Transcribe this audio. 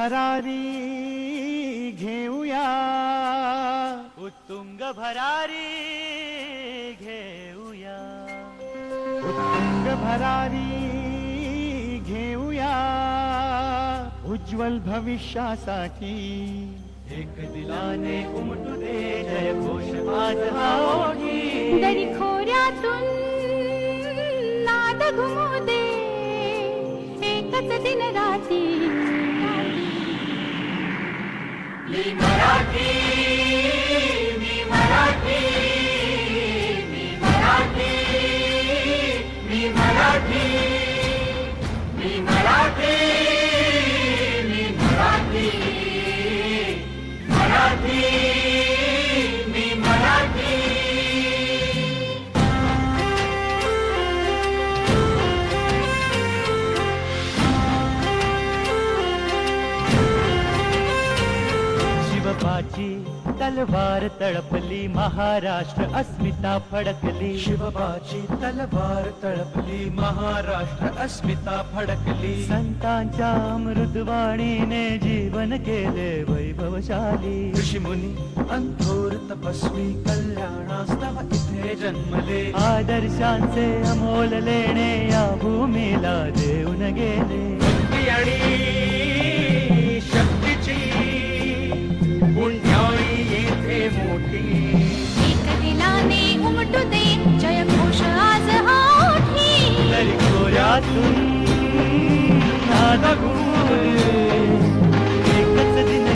भरारी घेऊया, उत्तुंग भरारी घेऊया, उत्तुंग भरारी घेऊया, उज्ज्वल भविष्यासाठी एक दिलाने उमटू दे जय घोष आज हा ओठी. दरी खोऱ्यातून नाद घुमू दे एकच दिन राती. मी मराठी, मी मराठी, मी मराठी, मी मराठी, मी मराठी, मी मराठी, मराठी, मी मराठी. शिवबाची तलवार तळपली, महाराष्ट्र अस्मिता फडकली. शिवबाची तलवार तळपली, महाराष्ट्र अस्मिता फडकली. संतांच्या अमृतवाणीने जीवन केले वैभवशाली. ऋषीमुनी अंथोर तपस्वी कल्याणास्तव इथे जन्मले. आदर्शांचे अमोल लेणे या भूमीला देऊन गेले. भक्ती आणि शक्तीची पुण्याई येथे मोठी. एक दिलाने उमटू दे जय घोष आज हा ओठी. तरी खोऱ्यातून नाद घुमू